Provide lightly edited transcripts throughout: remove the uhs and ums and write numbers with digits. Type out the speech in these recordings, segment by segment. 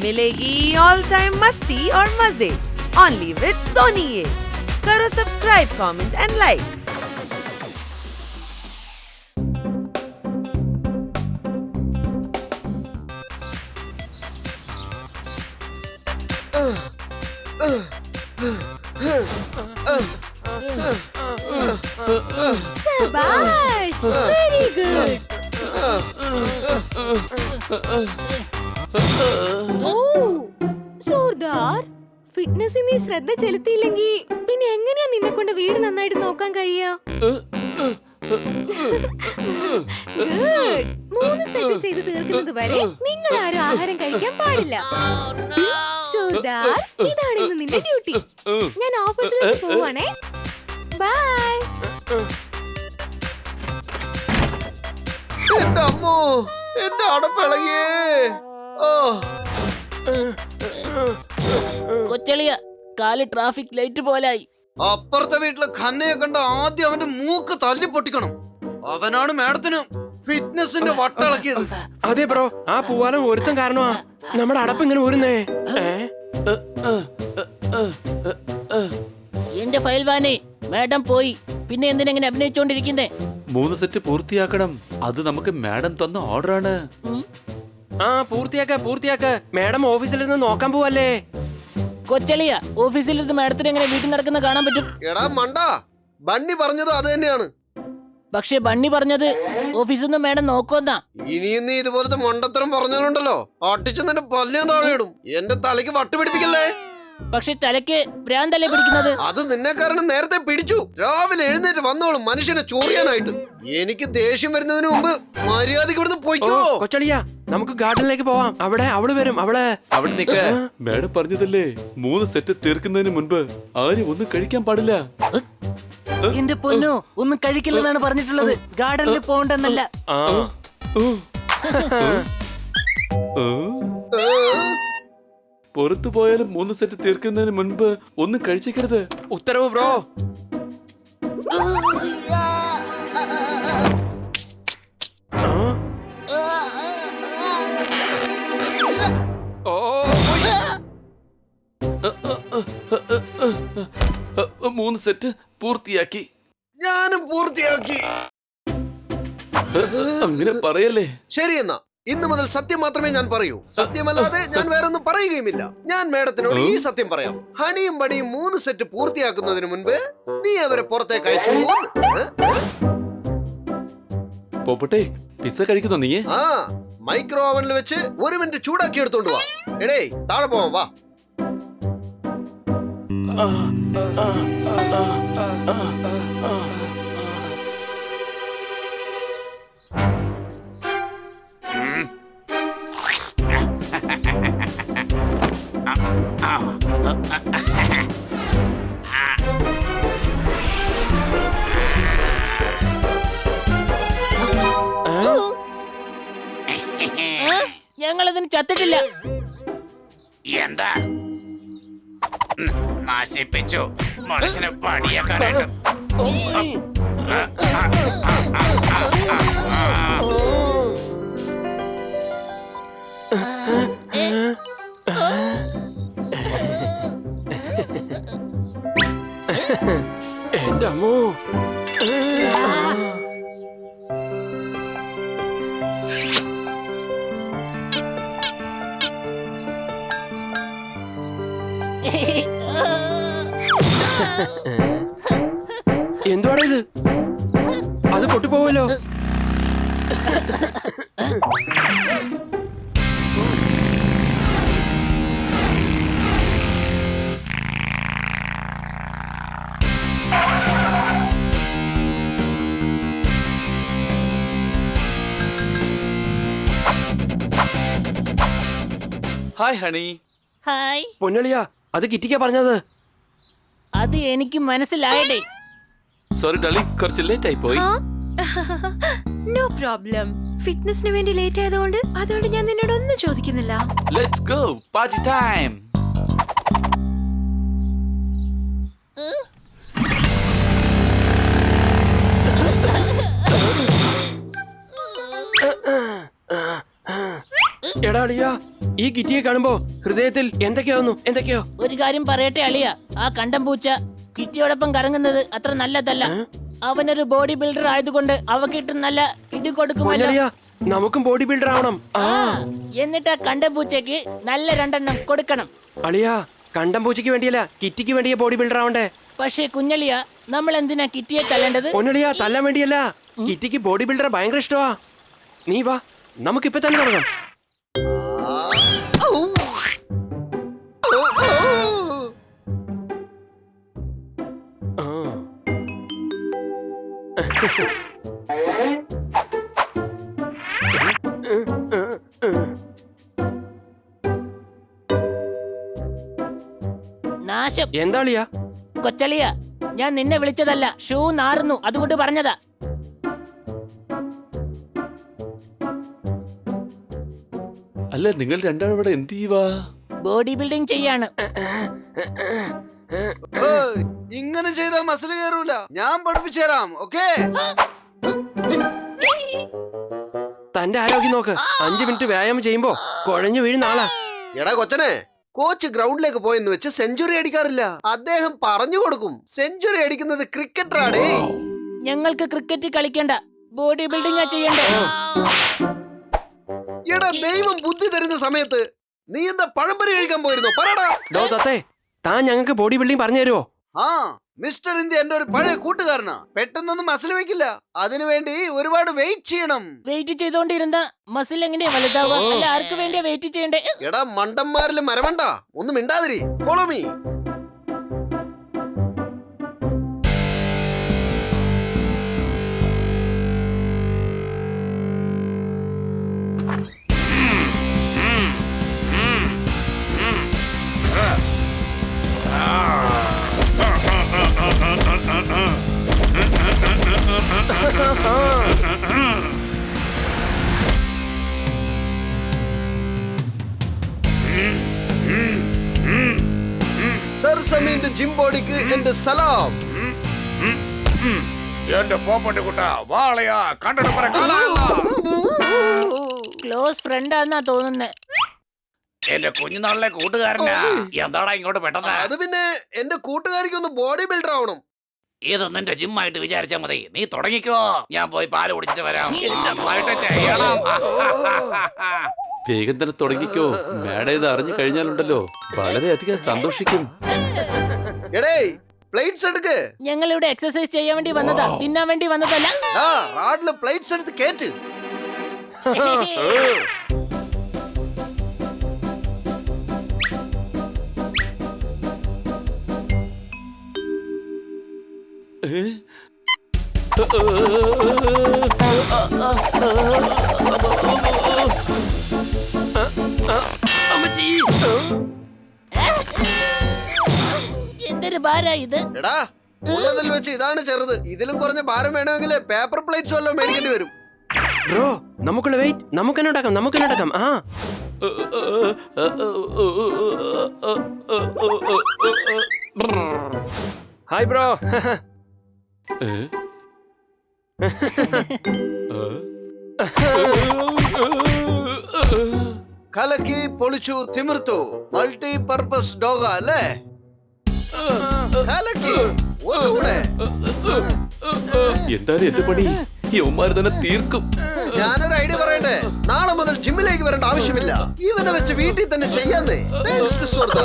मिलेगी all time मस्ती और मजे ओनली विद सोनी ये। करो subscribe, comment and like. Shabash! Very good. സോർദാർ, ഫിറ്റ്നസിൽ നീ ശ്രദ്ധ ചെലുത്തിയില്ലെങ്കിൽ പിന്നെ എങ്ങനെയാ നിന്നെ കൊണ്ട് വീട് നന്നായിട്ട് നോക്കാൻ കഴിയാ? മൂന്ന് സെറ്റ് ചെയ്ത് തീർക്കുന്നത് വരെ നിങ്ങൾ ആരും ആഹാരം കഴിക്കാൻ പാടില്ല. സോർദാർ, ഇതാണ് ഇന്ന് നിന്റെ ഡ്യൂട്ടി. ഞാൻ ഓഫീസിലേക്ക് പോവാണേ. ബൈ. എന്റെ അമ്മോ, എന്റെ അടപ്പിളകിയേ. കൊച്ചളിയ കാല് ട്രാഫിക് ലൈറ്റ് പോലായി. അപ്പുറത്തെ വീട്ടിലെ ഖന്നയെ കണ്ട ആദ്യം അവന്റെ മൂക്ക് തല്ലി പൊട്ടിക്കണം. അവനാണ് മാഡത്തിന് ഫിറ്റ്നസിന്റെ വട്ടിളക്കിയത്. അതെ ബ്രോ, ആ പൂവാലം ഒരുത്തം കാരണമാ നമ്മുടെ അടപ്പ് ഇങ്ങനെ ഊരുന്നേ. എന്റെ ഫയൽവാനെ, മാഡം പോയി. പിന്നെ എന്തിനെങ്ങനെ അഭിനയിച്ചോണ്ടിരിക്കുന്നേ? 3 സെറ്റ് പൂർത്തിയാക്കണം. അത് നമുക്ക് മാഡം തന്ന ഓർഡറാണ്. ആ പൂർത്തിയാക്ക. മാഡം ഓഫീസിലിരുന്ന് നോക്കാൻ പോവല്ലേ? കൊച്ചളിയ, ഓഫീസിലിരുന്ന് മാഡത്തിന് എങ്ങനെ വീട്ടിൽ നടക്കുന്ന കാണാൻ പറ്റും? എടാ മണ്ട, ബണ്ണി പറഞ്ഞത് അത് തന്നെയാണ്. പക്ഷെ ബണ്ണി പറഞ്ഞത് ഓഫീസിൽ നിന്ന് മാഡം നോക്കുന്നാ. ഇനിയും നീ ഇതുപോലത്തെ മണ്ടത്തരം പറഞ്ഞാലുണ്ടല്ലോ, അട്ടിച്ച് നിന്റെ പല്ലിയും താഴെ ഇടും. എന്റെ തലയ്ക്ക് വട്ട് പിടിപ്പിക്കല്ലേ. പക്ഷെ തലയ്ക്ക് ഭ്രാന്തല്ലേ പിടിക്കുന്നത്? അത് നിന്നെ കാരണം നേരത്തെ പിടിച്ചു. രാവിലെ എഴുന്നേറ്റ് വന്നോളും മനുഷ്യനെ ചോറിയാനായിട്ട്. എനിക്ക് ദേഷ്യം വരുന്നതിന് മുമ്പ് മര്യാദക്ക് ഇവിടുന്ന് പോയിക്കോ. കൊച്ചളിയ, നമുക്ക് ഗാർഡനിലേക്ക് പോവാം. അവിടെ അവള് വരും. അവിടെ നിക്ക. മാഡം പറഞ്ഞതല്ലേ 3 സെറ്റ് തീർക്കുന്നതിന് മുൻപ് ആരും ഒന്നും കഴിക്കാൻ പാടില്ല. എന്റെ പൊന്നോ, ഒന്നും കഴിക്കില്ലെന്നാണ് പറഞ്ഞിട്ടുള്ളത്. ഗാർഡനിൽ പോകണ്ടെന്നല്ല. പുറത്തു പോയാലും 3 സെറ്റ് തീർക്കുന്നതിന് മുൻപ് ഒന്നും കഴിച്ചേക്കരുത്. ഉത്തരവ് ബ്രോ. മൂന്ന് സെറ്റ് പൂർത്തിയാക്കി. ഞാനും പൂർത്തിയാക്കി. അങ്ങനെ പറയല്ലേ. ശരി, എന്നാ ഇന്ന് മുതൽ സത്യം മാത്രമേ ഞാൻ പറയൂ. സത്യമല്ലാതെ ഞാൻ വേറൊന്നും പറയുകയുമില്ല. ഞാൻ മേഡത്തിനോട് ഈ സത്യം പറയാം. ഹണിയും ബണിയും 3 സെറ്റ് പൂർത്തിയാക്കുന്നതിന് മുൻപ് നീ അവരെ പുറത്തേക്ക് അയച്ചു. പോപ്പട്ടെ, പിസ്സ കഴിക്കുന്നോ നീ? ആ, മൈക്രോ ഓവനിൽ വെച്ച് 1 മിനിറ്റ് ചൂടാക്കി എടുത്തോണ്ട് വാ. എടേ, താഴെ പോവാം, വാ. ഞങ്ങളതിന് ചത്തിട്ടില്ല. എന്താ നശിപ്പിച്ചു മനുഷ്യനെ പടിയാക്കാനായിട്ട്? എന്റെ അമ്മോ. എന്തുവാണ് ഇത്? അത് പൊട്ടിപ്പോവല്ലോ. Hi honey. ഹായ്. പൊന്നളിയാ, അത് കിറ്റിക്കാ പറഞ്ഞത്. അത് എനിക്ക് മനസ്സിലായടേ. സോറി ഡാർലിംഗ്, കുറച്ച് ലേറ്റ് ആയി പോയി. No problem. ഫിറ്റ്നസിന് വേണ്ടി ലേറ്റ് അതുകൊണ്ട് ഞാൻ നിന്നോട് ഒന്നും ചോദിക്കുന്നില്ല. Let's go, party time. എടാ അളിയാ, ഈ കിറ്റിയെ കാണുമ്പോ ഹൃദയത്തിൽ എന്തൊക്കെയോ. ഒരു കാര്യം പറയട്ടെ അളിയ, ആ കണ്ടം പൂച്ച കിറ്റിയോടൊപ്പം കറങ്ങുന്നത് അത്ര നല്ലതല്ല. അവനൊരു ബോഡി ബിൽഡർ ആയതുകൊണ്ട് അവക്കിട്ട് നല്ല ഇടി കൊടുക്കുമല്ലോ. പൊന്നളിയാ, നമുക്കും ബോഡി ബിൽഡർ ആവണം. ആ, എന്നിട്ട് ആ കണ്ടം പൂച്ചയ്ക്ക് നല്ല 2 എണ്ണം കൊടുക്കണം. അളിയാ, കണ്ടം പൂച്ചയ്ക്ക് വേണ്ടിയല്ല, കിറ്റിക്ക് വേണ്ടിയ ബോഡി ബിൽഡർ ആവണ്ടേ. പക്ഷേ കുഞ്ഞളിയ, നമ്മൾ എന്തിനാ കിറ്റിയെ തല്ലേണ്ടത്? പൊന്നളിയാ, തല്ലാൻ വേണ്ടിയല്ല, കിറ്റിക്ക് ബോഡി ബിൽഡർ ഭയങ്കര ഇഷ്ടമാ. നീ വാ, നമുക്കിപ്പൊ തന്നെ തുടങ്ങാം. ഔ. ഔ, ഔ. ആ. നാശം. എന്താ അളിയാ? കൊച്ചളിയ, ഞാൻ നിന്നെ വിളിച്ചതല്ല, ഷൂ നാറുന്നു അതുകൊണ്ട് പറഞ്ഞതാ. അല്ല, നിങ്ങൾ രണ്ടാളും ഇവിടെ എന്ത് ചെയ്യുവാ? ബോഡി ബിൽഡിംഗ് ചെയ്യാണ്. ഏയ്, ഇങ്ങനെ ചെയ്താൽ മസിൽ കയറൂല. ഞാൻ പഠിപ്പിച്ചു തരാം. ഓക്കേ? തന്റെ ആരോഗ്യം നോക്ക്. 5 മിനിറ്റ് വ്യായാമം ചെയ്യുമ്പോ കുഴഞ്ഞു വീഴുന്ന ആളാ. എടാ കൊച്ചനെ, കോച്ച് ഗ്രൗണ്ടിലേക്ക് പോയെന്ന് വെച്ച് സെഞ്ചുറി അടിക്കാറില്ല. അദ്ദേഹം പറഞ്ഞു കൊടുക്കും. സെഞ്ചുറി അടിക്കുന്നത് ക്രിക്കറ്ററാടേ. ഞങ്ങൾക്ക് ക്രിക്കറ്റ് കളിക്കണ്ട, ബോഡി ബിൽഡിംഗാ ചെയ്യണ്ടേ. എടാ, ദൈവം ബുദ്ധി തരുന്ന സമയത്ത് നീ എന്താ പഴംപൊരി കഴിക്കാൻ പോയിരുന്നോ? പറടാ. ഡോ തത്തേ, താൻ ഞങ്ങൾക്ക് ബോഡി ബിൽഡിംഗ് പറഞ്ഞു തരുമോ? ആ, മിസ്റ്റർ ഇന്ത്യ എന്റെ ഒരു പഴയ കൂട്ടുകാരനാ. പെട്ടെന്നൊന്നും മസിൽ വെക്കില്ല. അതിനുവേണ്ടി ഒരുപാട് വെയിറ്റ് ചെയ്യണം. വെയിറ്റ് ചെയ്തോണ്ടിരുന്ന മസിൽ എങ്ങനെയാ വലുതാവുക? അല്ല, ആർക്ക് വേണ്ടിയാ വെയിറ്റ് ചെയ്യണ്ടേ? എടാ മണ്ടന്മാരിൽ മരമണ്ട, ഒന്നും മിണ്ടാതിരി. Follow me. സർ സമീന്റെ ജിം ബോഡിക്ക് എന്റെ സലാം. എന്റെ പോപ്പട്ടി കുട്ട വാളയാ കണ്ടിട്ട് പറ ക്ലോസ് ഫ്രണ്ടാന്നാ തോന്നുന്നേ. എന്റെ കുഞ്ഞുനാളിലെ കൂട്ടുകാരനാ. എന്താടാ ഇങ്ങോട്ട് പെട്ടെന്ന്? അത് പിന്നെ എന്റെ കൂട്ടുകാരിക്ക് ഒന്ന് ബോഡി ബിൽഡർ ആവണം. ഇതൊന്നും എന്റെ ജിമ്മായിട്ട് വിചാരിച്ചാ മതി. നീ തുടങ്ങിക്കോ, ഞാൻ പോയി പാല് കുടിച്ചിട്ട് വരാം. നന്നായിട്ട് ചെയ്യണം. വേഗം തന്നെ തുടങ്ങിക്കോ. മേഡം ഇത് അറിഞ്ഞു കഴിഞ്ഞാലുണ്ടല്ലോ വളരെയധികം സന്തോഷിക്കും. എടേ, പ്ലേറ്റ്സ് എടുക്ക്. ഞങ്ങൾ ഇവിടെ എക്സസൈസ് ചെയ്യാൻ വേണ്ടി വന്നതാ, തിന്നാൻ വേണ്ടി വന്നതല്ല. ആ, റാഡില് പ്ലേറ്റ്സ് എടുത്ത് കേറ്റ്. ഏ? എന്തൊരു ഭാരാ ഇത്. എടാ, ഉള്ളതിൽ വെച്ച് ഇതാണ് ചെറുത്. ഇതിലും കുറഞ്ഞ ഭാരം വേണമെങ്കിൽ പേപ്പർ പ്ലേറ്റ്സ് വല്ലതും മേടിക്കേണ്ടി വരും. ബ്രോ, നമുക്കുള്ള വെയിറ്റ് നമുക്ക് തന്നെ ഉണ്ടാക്കാം. ആ, ഹായ് ബ്രോ. ഏ? കലക്കി പൊളിച്ചു തിമിർത്തു. മൾട്ടി പർപ്പസ് ഡോഗ അല്ലേ? കലക്കി ഒന്നുകൂടെ. എന്തായാലും എന്റെ പണി യവന്മാര് തന്നെ തീർക്കും. ഞാനൊരു ഐഡിയ പറയട്ടെ. നാളെ മുതൽ ജിമ്മിലേക്ക് വരേണ്ട ആവശ്യമില്ല. ഇവനെ വെച്ച് വീട്ടിൽ തന്നെ ചെയ്യാന്നേ. Thanks to സുഹൃത്ത്.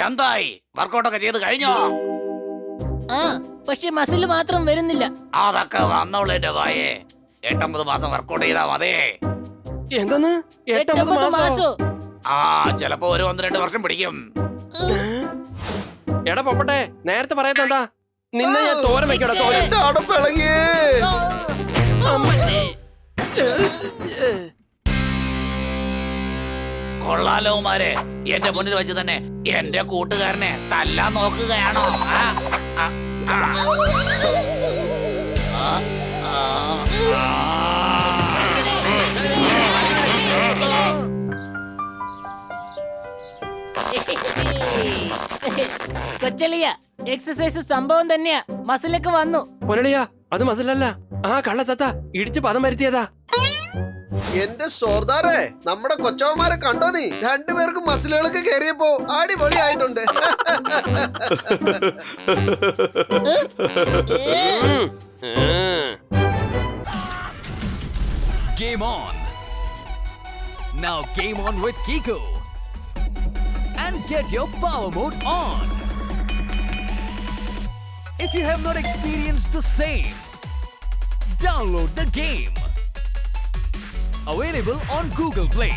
എന്തായി, വർക്കൗട്ടൊക്കെ ചെയ്ത് കഴിഞ്ഞോ? ആ, പക്ഷെ മസിൽ മാത്രം വരുന്നില്ല. അതൊക്കെ വന്നോളൂ എന്റെ വായേ. 8-9 മാസം വർക്കൗട്ട് ചെയ്താ മതി. എന്തോന്ന് 8-9 മാസോ? ആ, ചിലപ്പോ ഒരു 1-2 വർഷം പിടിക്കും. എടാ പൊപ്പട്ടെ, നേരത്തെ പറയാത്ത നിന്നെ ഞാൻ തോരൻ വെക്കടാ, തോരൻ. എന്റെ അടപ്പിളകിയേ. കൊള്ളാലോമാരെ, എന്റെ മുന്നിൽ വെച്ച് തന്നെ എന്റെ കൂട്ടുകാരനെ തല്ലാൻ നോക്കുകയാണോ? ആ, ആ, ആ. ആ, ആ, ആ. കൊച്ചളിയ, എക്സസൈസ് സംഭവം തന്നെയാ. മസിലൊക്കെ വന്നു. പൊന്നളിയാ, അത് മസിലല്ല, ആ കള്ളത്തത്ത ഇടിച്ച് പദം വരുത്തിയതാ. എന്റെ സോർദാറേ, നമ്മുടെ കൊച്ചവന്മാരെ കണ്ടോ നീ? രണ്ടുപേർക്കും മസിലുകളൊക്കെ കേറിയപ്പോ അടിപൊളിയായിട്ടുണ്ട്. Game on. Now game on with Kiko. And get your power mode on. If you have not experienced the same, download the game. Available on Google Play.